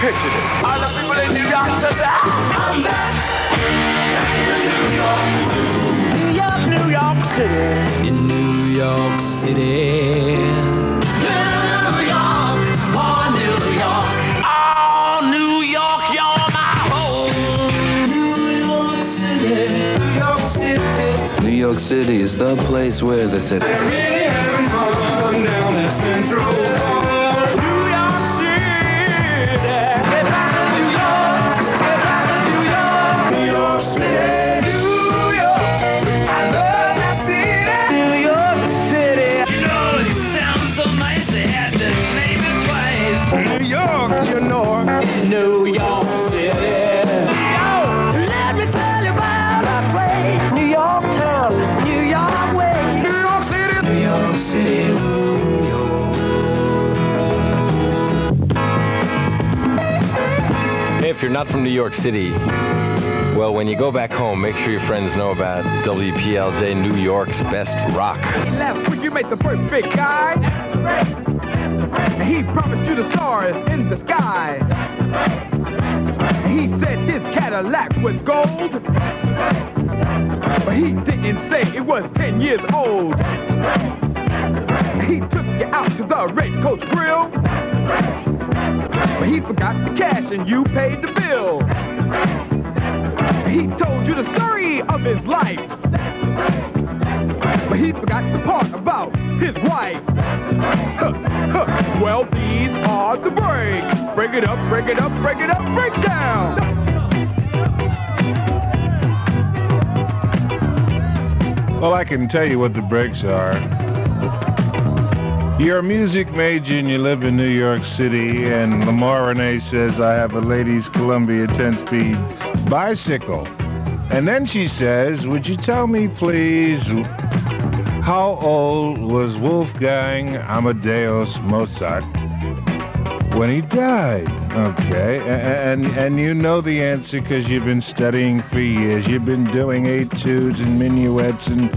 pictured it. All the people in New York said, I'm back in New York City. In New York City. New York, oh New York. Oh, New York, you're my home. New York City, New York City. New York City is the place where the city. They're really having fun down at Central Park. New York City. Get back to New York. Get back to New York. New York City. New York. I love that city. New York City. You know, it sounds so nice they had to name it twice. New York, you know. New York City. Let me tell you about a place. New York town. New York way. New York City. New York City. New York. Hey, if you're not from New York City, well, when you go back home, make sure your friends know about WPLJ, New York's best rock. Left when you made the perfect guy. And he promised you the stars in the sky. And he said his Cadillac was gold. But he didn't say it was 10 years old. And he took you out to the Red Coach Grill. But he forgot the cash and you paid the bill. He told you the story of his life. But he forgot the part about his wife. Well, these are the breaks. Break it up, break it up, break it up, break down. Well, I can tell you what the breaks are. You're a music major and you live in New York City, and Lamar Renee says, I have a ladies Columbia 10-speed bicycle. And then she says, would you tell me, please, how old was Wolfgang Amadeus Mozart when he died? Okay, and you know the answer because you've been studying for years. You've been doing etudes and minuets and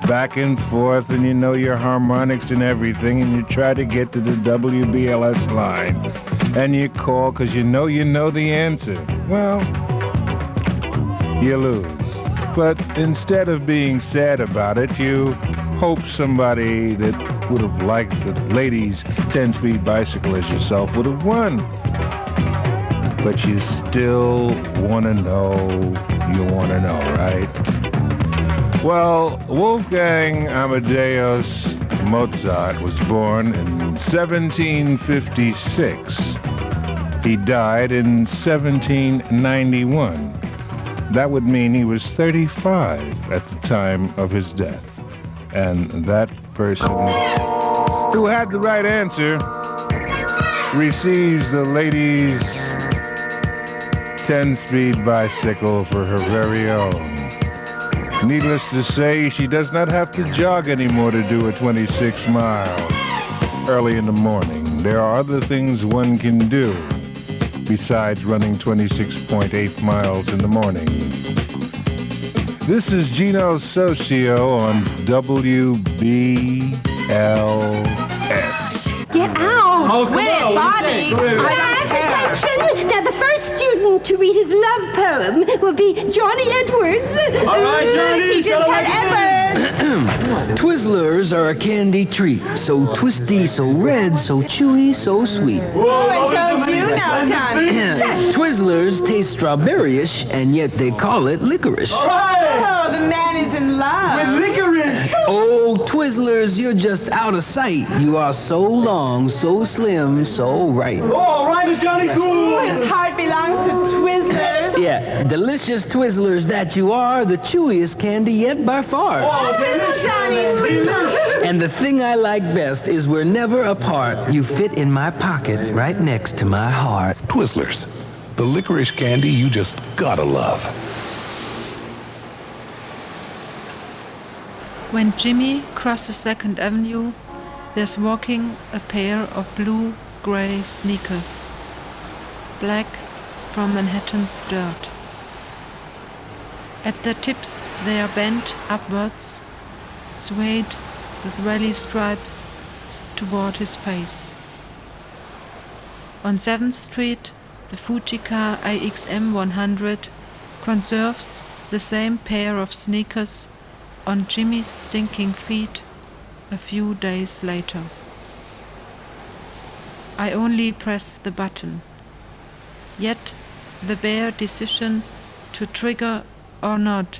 back and forth, and you know your harmonics and everything, and you try to get to the WBLS line, and you call because you know the answer. Well, you lose. But instead of being sad about it, you hope somebody that would have liked the ladies' 10-speed bicycle as yourself would have won. But you still want to know, right? Well, Wolfgang Amadeus Mozart was born in 1756. He died in 1791. That would mean he was 35 at the time of his death. And that person who had the right answer receives the lady's 10-speed bicycle for her very own. Needless to say, she does not have to jog anymore to do a 26 mile early in the morning. There are other things one can do besides running 26.8 miles in the morning. This is Gino Socio on WBLS. Get out! Oh, come Wait, on, Bobby! Attention! Now, the first student to read his love poem will be Johnny Edwards. All right, Johnny, Teacher's gotta pet wait. Edwards. Twizzlers are a candy treat, so twisty, so red, so chewy, so sweet. Oh, and don't you know, Johnny? Twizzlers taste strawberryish, and yet they call it licorice. Oh, the man is in love. With licorice! Oh, Twizzlers, you're just out of sight. You are so long, so slim, so right. Oh, right, Johnny Cool! His heart belongs to Twizzlers. Yeah, delicious Twizzlers that you are, the chewiest candy yet by far. Twizzle, Johnny, Twizzle. And the thing I like best is we're never apart. You fit in my pocket right next to my heart. Twizzlers, the licorice candy you just gotta love. When Jimmy crosses 2nd Avenue, there's walking a pair of blue-gray sneakers, black from Manhattan's dirt. At their tips they are bent upwards, swayed with rally stripes toward his face. On 7th Street The Fujica AXM 100 conserves the same pair of sneakers on Jimmy's stinking feet a few days later. I only press the button. Yet the bare decision to trigger or not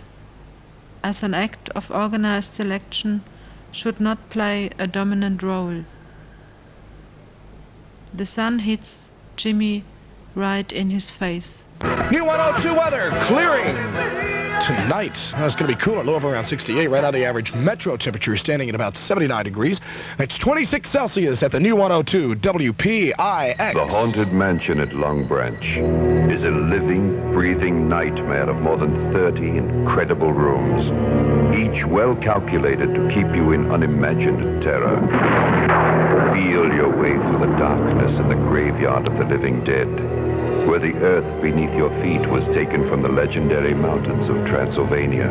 as an act of organized selection should not play a dominant role. The sun hits Jimmy right in his face. New 102 weather, clearing. Tonight, it's going to be cooler, low of around 68, right now the average metro temperature is standing at about 79 degrees. It's 26 Celsius at the new 102 WPIX. The Haunted Mansion at Long Branch is a living, breathing nightmare of more than 30 incredible rooms, each well calculated to keep you in unimagined terror. Feel your way through the darkness in the graveyard of the living dead, where the earth beneath your feet was taken from the legendary mountains of Transylvania.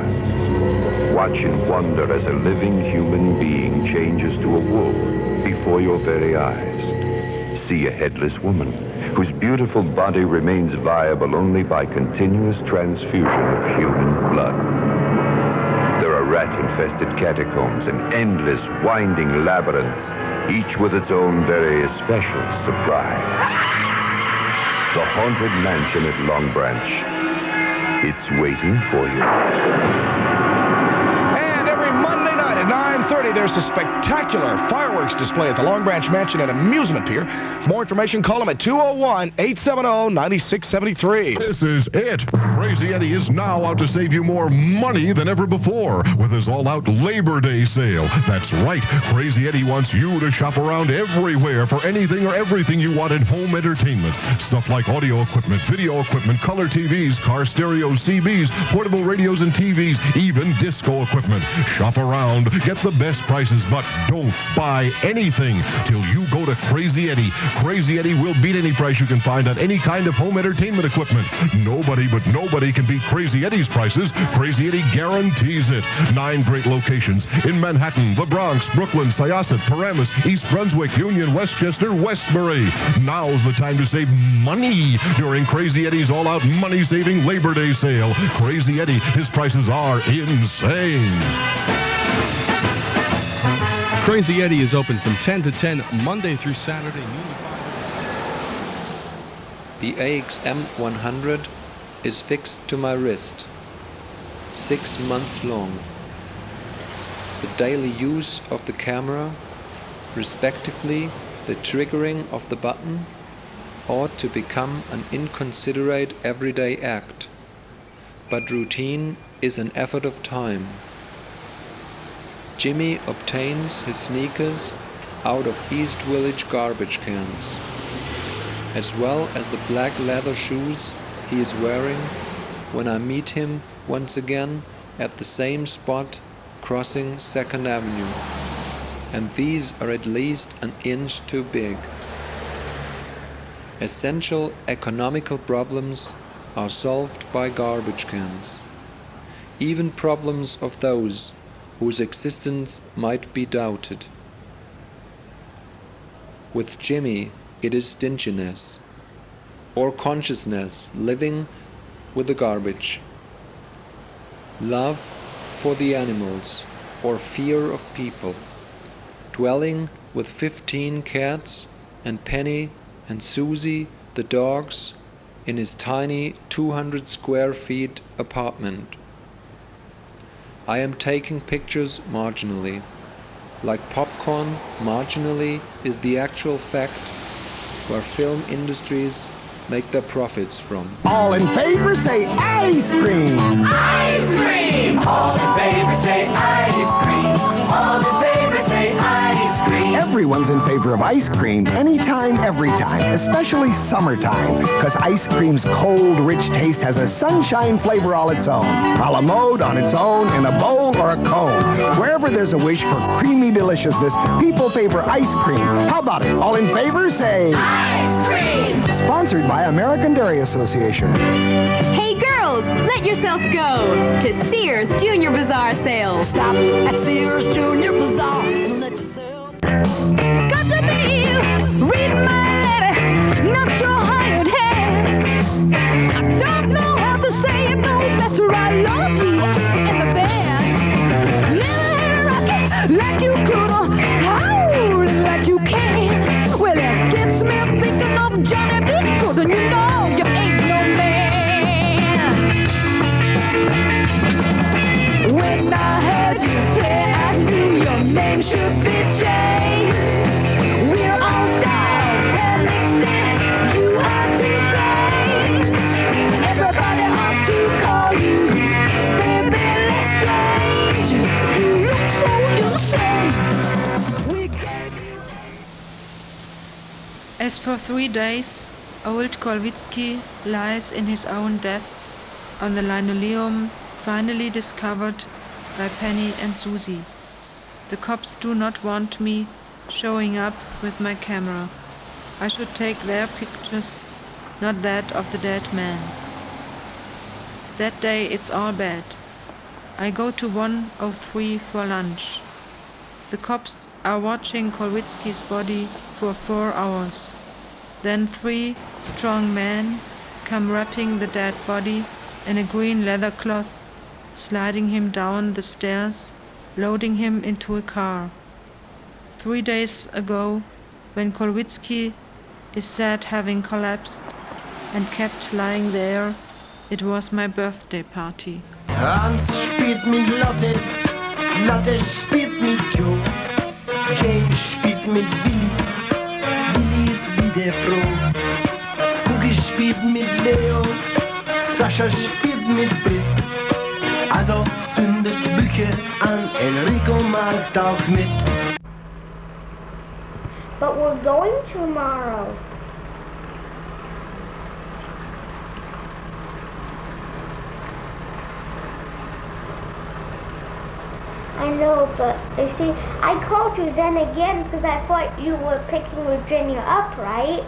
Watch and wonder as a living human being changes to a wolf before your very eyes. See a headless woman whose beautiful body remains viable only by continuous transfusion of human blood. There are rat-infested catacombs and endless winding labyrinths, each with its own very special surprise. The Haunted Mansion at Long Branch. It's waiting for you. And every Monday night at 9:30, there's a spectacular fireworks display at the Long Branch Mansion and Amusement Pier. For more information, call them at 201-870-9673. This is it. Crazy Eddie is now out to save you more money than ever before with his all-out Labor Day sale. That's right. Crazy Eddie wants you to shop around everywhere for anything or everything you want in home entertainment. Stuff like audio equipment, video equipment, color TVs, car stereos, CBs, portable radios and TVs, even disco equipment. Shop around, get the best prices, but don't buy anything till you go to Crazy Eddie. Crazy Eddie will beat any price you can find on any kind of home entertainment equipment. Nobody can beat Crazy Eddie's prices. Crazy Eddie guarantees it. 9 great locations in Manhattan, the Bronx, Brooklyn, Syosset, Paramus, East Brunswick, Union, Westchester, Westbury. Now's the time to save money during Crazy Eddie's all-out money-saving Labor Day sale. Crazy Eddie, his prices are insane. Crazy Eddie is open from 10 to 10 Monday through Saturday. The AXM 100 is fixed to my wrist, 6 months long. The daily use of the camera, respectively the triggering of the button, ought to become an inconsiderate everyday act, but routine is an effort of time. Jimmy obtains his sneakers out of East Village garbage cans, as well as the black leather shoes he is wearing when I meet him once again at the same spot crossing 2nd Avenue, and these are at least an inch too big. Essential economical problems are solved by garbage cans, even problems of those whose existence might be doubted. With Jimmy, it is stinginess, or consciousness living with the garbage, love for the animals, or fear of people, dwelling with 15 cats and Penny and Susie, the dogs, in his tiny 200 square feet apartment. I am taking pictures marginally. Like popcorn, marginally is the actual fact where film industries make their profits from. All in favor say ice cream. Ice cream! All in favor say ice cream. All in favor say ice cream. Everyone's in favor of ice cream anytime, every time, especially summertime, because ice cream's cold, rich taste has a sunshine flavor all its own. A la mode on its own, in a bowl or a cone. Wherever there's a wish for creamy deliciousness, people favor ice cream. How about it? All in favor say ice cream! Sponsored by American Dairy Association. Hey girls, let yourself go to Sears Junior Bazaar sale. Stop at Sears Junior Bazaar and let yourself. Got to be, read my letter, not your hired hand. thinking of Johnny B. Good, and you know you ain't no man. When I heard you play, I knew your name should be changed. We're all down, delicate, you are to blame. Everybody ought to call you baby Lestrange. You look so insane. We gave you. As for 3 days, old Kolwitsky lies in his own death on the linoleum finally discovered by Penny and Susie. The cops do not want me showing up with my camera. I should take their pictures, not that of the dead man. That day it's all bad. I go to 103 for lunch. The cops are watching Kolwitsky's body for 4 hours. Then 3 strong men come wrapping the dead body in a green leather cloth, sliding him down the stairs, loading him into a car. 3 days ago, when Kolwitsky is said having collapsed and kept lying there, it was my birthday party. Hans spielt mit Lotte, Lotte spielt mit Joe, Jane spielt mit Willi, Willi ist wieder froh. Fugi spielt mit Leo, Sascha spielt mit Britt. Ado zündet Bücher an, Enrico macht auch mit. But we're going tomorrow. I know, but you see, I called you then again because I thought you were picking Virginia up, right?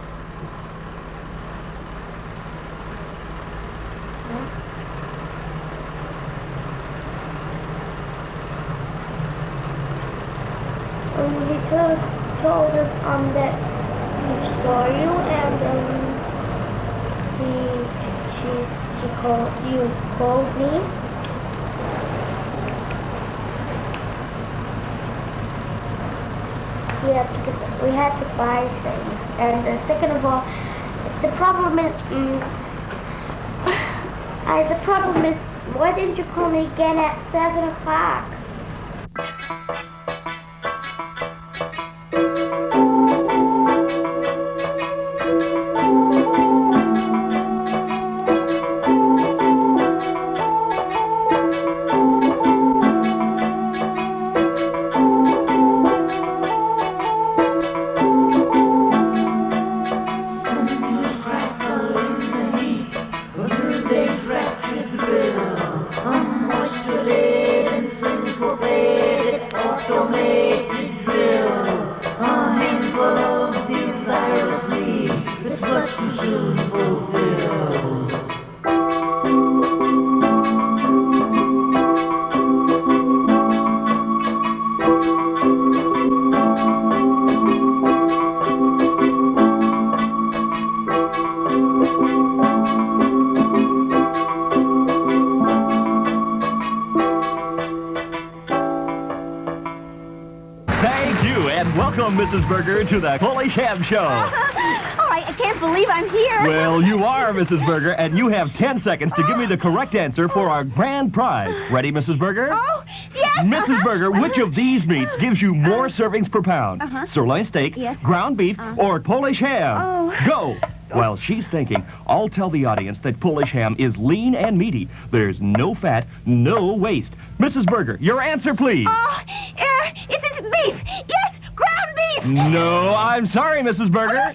He told us that he saw you and you called me. Yeah, because we had to buy things. And second of all, the problem is, why didn't you call me again at 7 o'clock? Mrs. Berger, to the Polish Ham Show. Oh, I can't believe I'm here. Well, you are, Mrs. Berger, and you have 10 seconds to give me the correct answer for our grand prize. Ready, Mrs. Berger? Oh, yes. Mrs. Berger, which of these meats gives you more servings per pound? Sirloin steak, ground beef, or Polish ham? Oh. Go. While she's thinking, I'll tell the audience that Polish ham is lean and meaty. There's no fat, no waste. Mrs. Berger, your answer, please. Oh, it's beef. Yes, ground beef. No, I'm sorry, Mrs. Berger. Oh, no,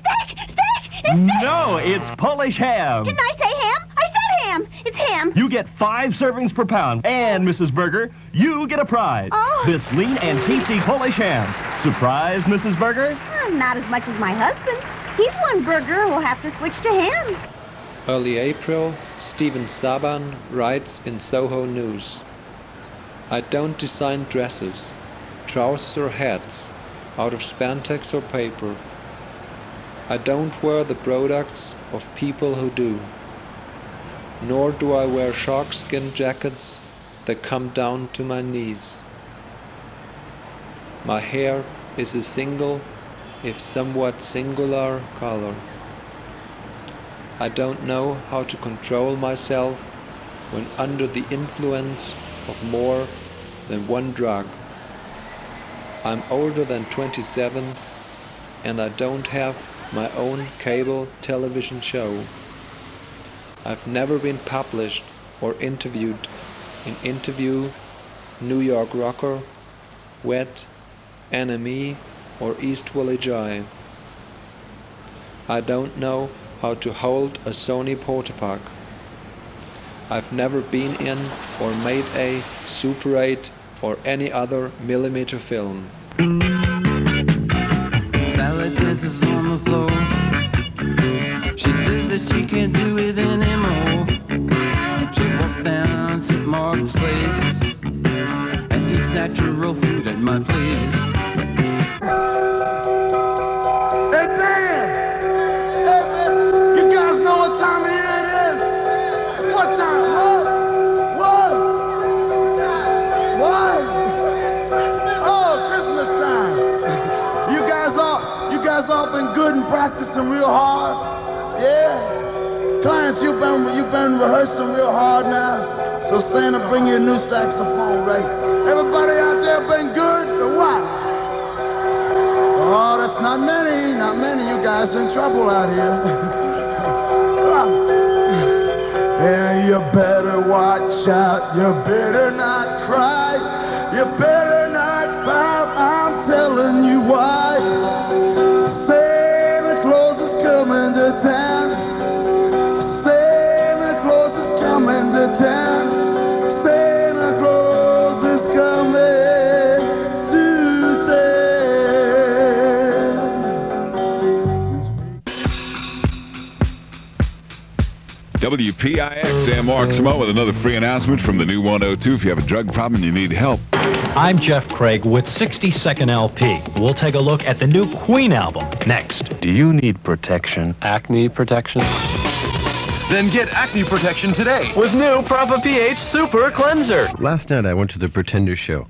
steak. No, it's Polish ham. Didn't I say ham? I said ham. It's ham. You get 5 servings per pound. And, Mrs. Berger, you get a prize. Oh. This lean and tasty Polish ham. Surprise, Mrs. Berger? Not as much as my husband. He's one burger who'll have to switch to ham. Early April, Stephen Saban writes in Soho News, I don't design dresses, trousers or hats out of spandex or paper. I don't wear the products of people who do. Nor do I wear sharkskin jackets that come down to my knees. My hair is a single if somewhat singular color. I don't know how to control myself when under the influence of more than one drug. I'm older than 27 and I don't have my own cable television show. I've never been published or interviewed in Interview, New York Rocker, Wet, N.Y.C, or East Village Eye. I don't know how to hold a Sony Portapack. I've never been in or made a Super 8 or any other millimeter film. Salad is on the floor. She says that she can't do it anymore. She walks down St. Mark's Place and eats natural food at my place. Hey, man! Hey, you guys know what time of year it is? What time? What? Oh, Christmas time. You guys all been good and practicing real hard? Yeah? Clients, you've been rehearsing real hard now. So Santa, bring you a new saxophone, right? Everybody out there been good or what? Oh, that's not many. Not many. You guys are in trouble out here. Yeah, you better watch out. You better not cry. You better not pout. I'm telling you why. Santa Claus is coming to town. Santa Claus is coming to town. Santa Claus is coming to town. WPIX, Sam Marksmo with another free announcement from the new 102. If you have a drug problem and you need help. I'm Jeff Craig with 60-Second LP. We'll take a look at the new Queen album next. Do you need protection? Acne protection? Then get acne protection today with new Propa pH Super Cleanser. Last night I went to the Pretender show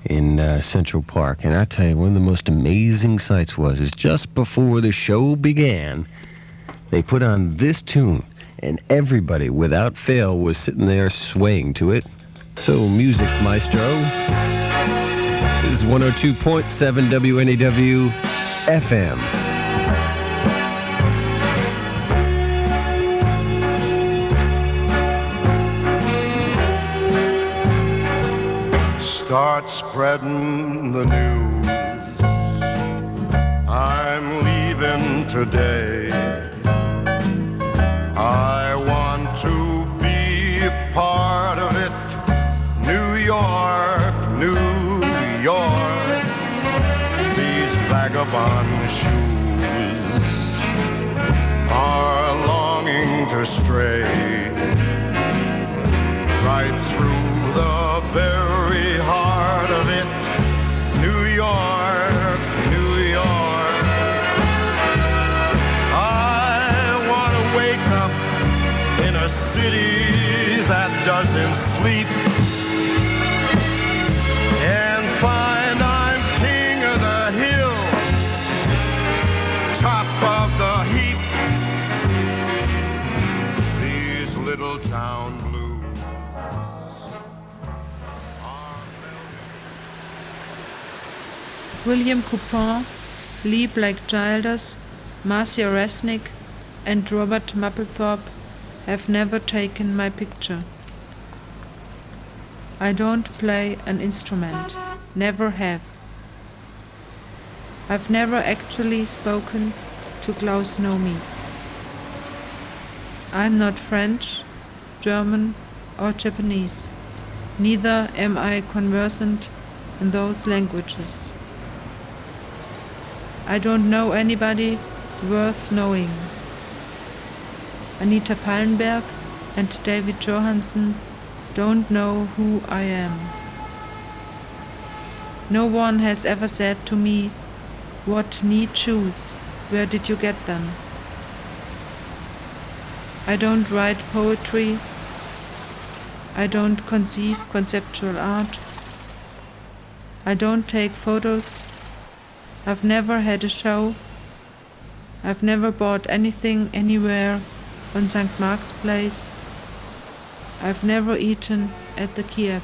in Central Park, and I tell you, one of the most amazing sights is just before the show began, they put on this tune, and everybody, without fail, was sitting there swaying to it. So, music, maestro. This is 102.7 WNEW FM. Start spreading the news. I'm leaving today. I want to be a part of it. New York, New York. These vagabond shoes are longing to stray right through the very heart of it. New York, New York. I want to wake up in a city that doesn't sleep and find I'm king of the hill, top of the heap. These little town blues. William Coupon, Lee Blake Childers, Marcia Resnick, and Robert Mapplethorpe have never taken my picture. I don't play an instrument, never have. I've never actually spoken to Klaus Nomi. I'm not French, German, or Japanese. Neither am I conversant in those languages. I don't know anybody worth knowing. Anita Pallenberg and David Johansen don't know who I am. No one has ever said to me, "What neat shoes? Where did you get them?" I don't write poetry. I don't conceive conceptual art. I don't take photos. I've never had a show. I've never bought anything anywhere on St. Mark's Place. I've never eaten at the Kiev.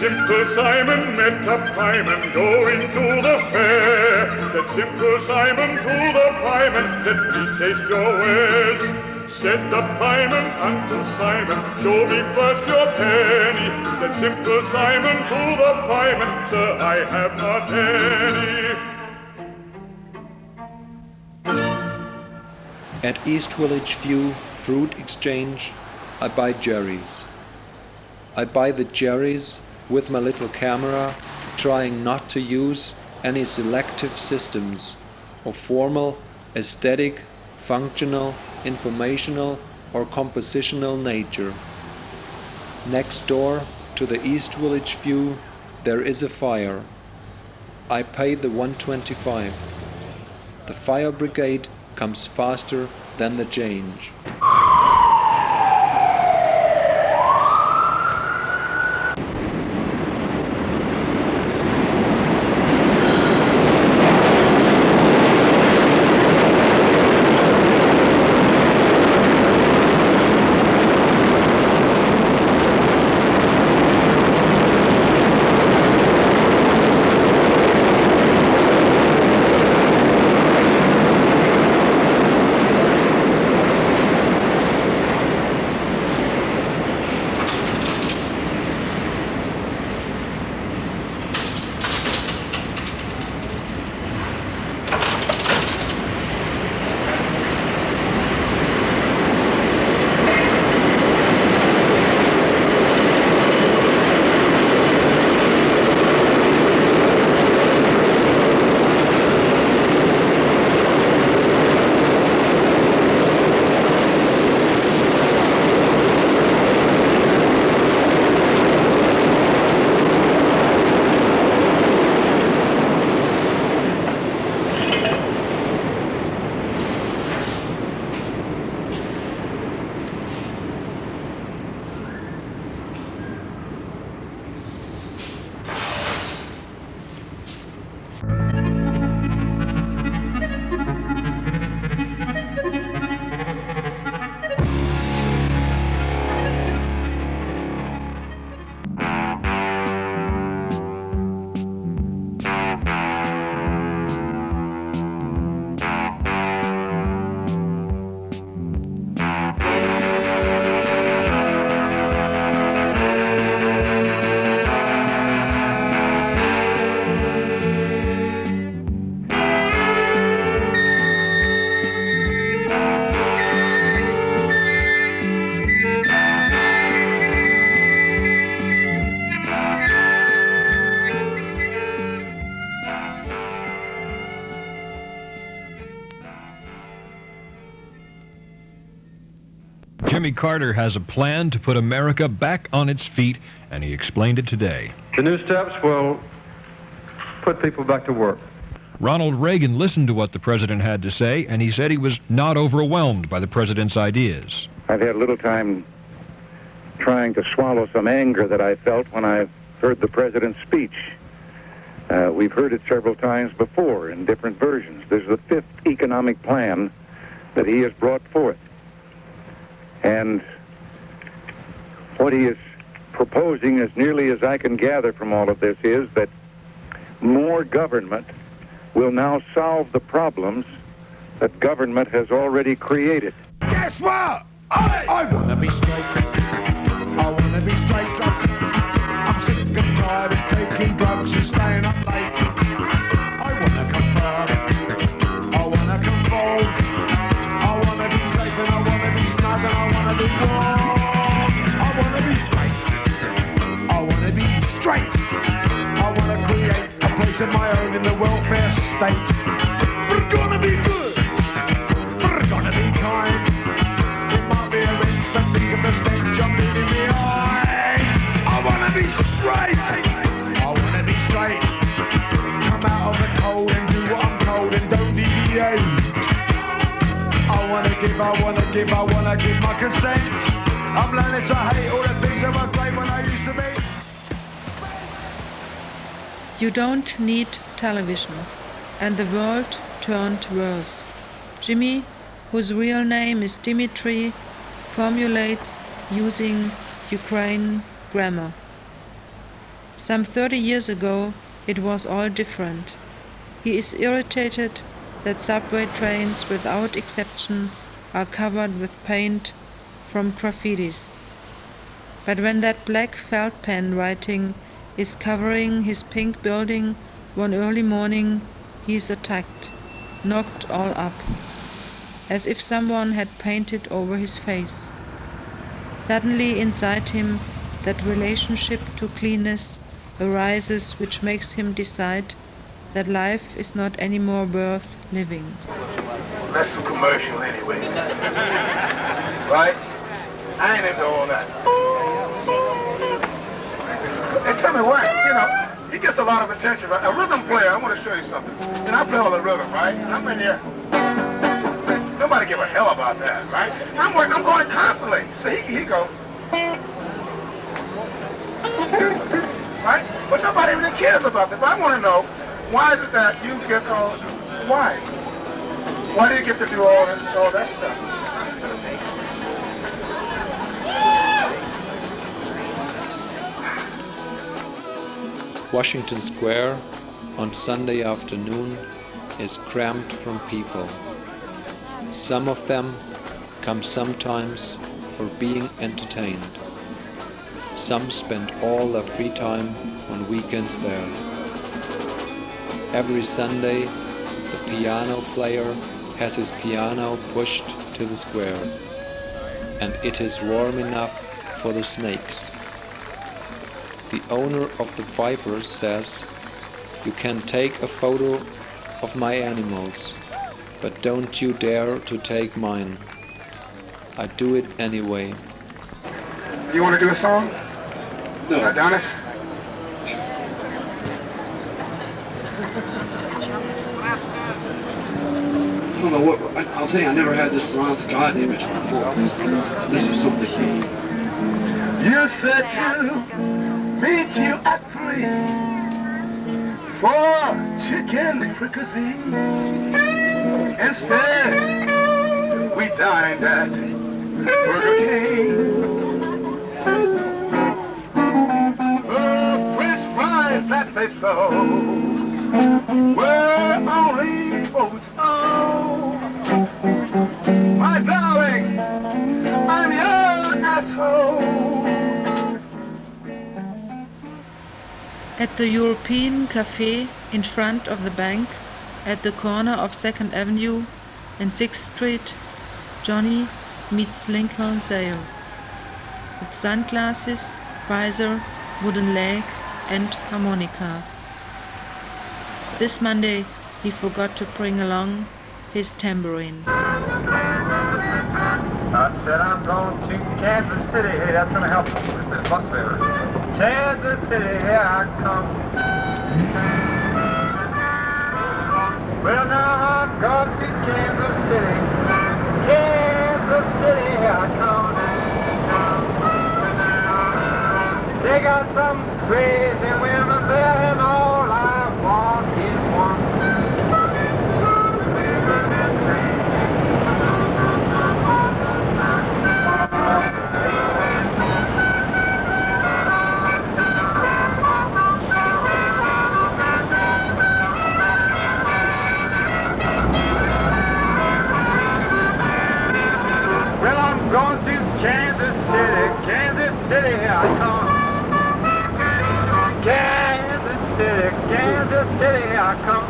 Simple Simon met a pieman going to the fair. Said Simple Simon to the pieman, let me taste your wares. Said the pieman unto Simon, show me first your penny. Said Simple Simon to the pieman, sir, I have not any. At East Village View Fruit Exchange, I buy cherries. I buy the cherries with my little camera, trying not to use any selective systems of formal, aesthetic, functional, informational, or compositional nature. Next door to the East Village View, there is a fire. I pay the $1.25. The fire brigade comes faster than the change. Jimmy Carter has a plan to put America back on its feet, and he explained it today. The new steps will put people back to work. Ronald Reagan listened to what the president had to say, and he said he was not overwhelmed by the president's ideas. I've had little time trying to swallow some anger that I felt when I heard the president's speech. We've heard it several times before in different versions. This is the fifth economic plan that he has brought forth. And what he is proposing, as nearly as I can gather from all of this, is that more government will now solve the problems that government has already created. Guess what? I want to be straight. I want to be straight. I'm sick and tired of taking drugs and staying up late. I want to convert. I want to conform. I want to be safe and I want to be snug and I want to be warm. I want to be straight. I want to be straight. I want to create a place of my own in the welfare state. We're gonna be good. We're gonna be kind. It might be a rinse, but think of the stench I'm leaving behind. wanna give my consent. I'm learning to hate all the things that were great when I used to be. You don't need television, and the world turned worse. Jimmy, whose real name is Dimitri, formulates using Ukraine grammar. Some 30 years ago, it was all different. He is irritated that subway trains, without exception, are covered with paint from graffitis. But when that black felt pen writing is covering his pink building one early morning, he is attacked, knocked all up, as if someone had painted over his face. Suddenly inside him, that relationship to cleanness arises which makes him decide that life is not any more worth living. That's too commercial anyway. Right? I ain't into all that. And tell me why, he gets a lot of attention, right? A rhythm player, I want to show you something. And I play all the rhythm, right? And I'm in here. Nobody give a hell about that, right? I'm going constantly. So he go. Right? But nobody really cares about that. But I want to know, why is it that you get all, why? Why do you get to do all that stuff? Washington Square on Sunday afternoon is crammed from people. Some of them come sometimes for being entertained. Some spend all their free time on weekends there. Every Sunday, the piano player has his piano pushed to the square, and it is warm enough for the snakes. The owner of the Vipers says, "You can take a photo of my animals, but don't you dare to take mine. I do it anyway." You want to do a song? No. Adonis? I don't know what, I'll tell you, I never had this bronze god image before. This is something new. You said to meet you at 3 for chicken fricassee. Instead, we dined at Burger King. The French fries that they sold were only boats. Oh, my darling, I'm your asshole. At the European Cafe in front of the bank, at the corner of 2nd Avenue and 6th Street, Johnny meets Lincoln Sale. With sunglasses, visor, wooden leg, and harmonica. This Monday, he forgot to bring along his tambourine. I said I'm going to Kansas City. Hey, that's going to help with the bus fare. Kansas City, here I come. Well, now I'm going to Kansas City. Kansas City, here I come. They got some crazy women there, and all I want is one. Well, I'm going to Kansas City, here I come. Kansas City, here I come.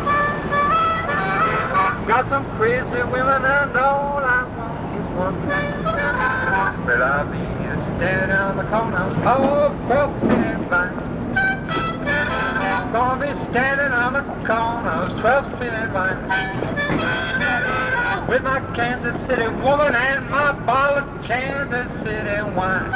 Got some crazy women and all I want is one. Well, I'll be standing on the corner of 12th Street and Vine. Gonna be standing on the corner of 12th Street and Vine. With my Kansas City woman and my bottle of Kansas City wine.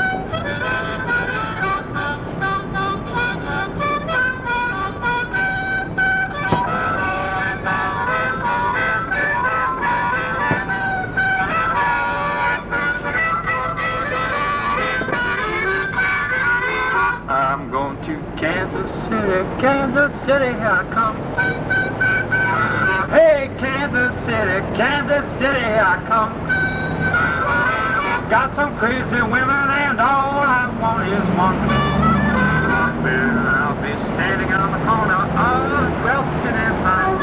Kansas City, here I come. Hey, Kansas City, here I come. Got some crazy women and all I want is one. Well, I'll be standing on the corner of 12th Street and Vine.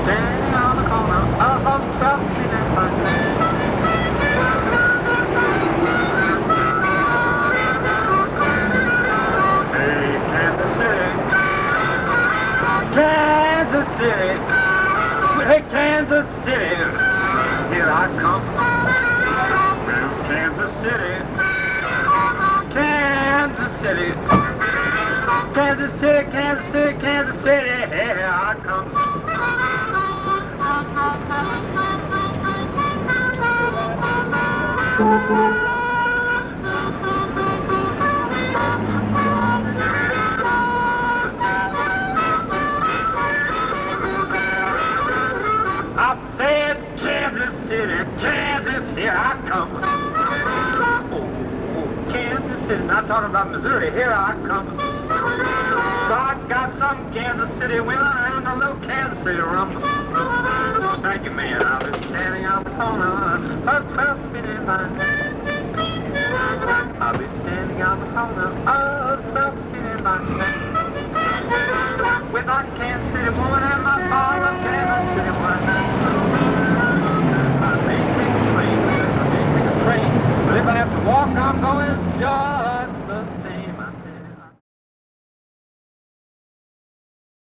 Standing on the corner of 12th Street and Vine. Hey, Kansas City. Kansas City. Hey, Kansas City. Here I come. Well, Kansas City. Kansas City. Kansas City, Kansas City, Kansas City. Here I come. I said Kansas City, Kansas, here I come. Oh, Kansas City, not talking about Missouri, here I come. So I got some Kansas City women and a little Kansas City rum. Thank you, man. I was standing on the corner of 12th Street and Vine. I'll be standing on the corner of 12th Street and Vine. With a Kansas City woman and my bottle of Kansas City wine.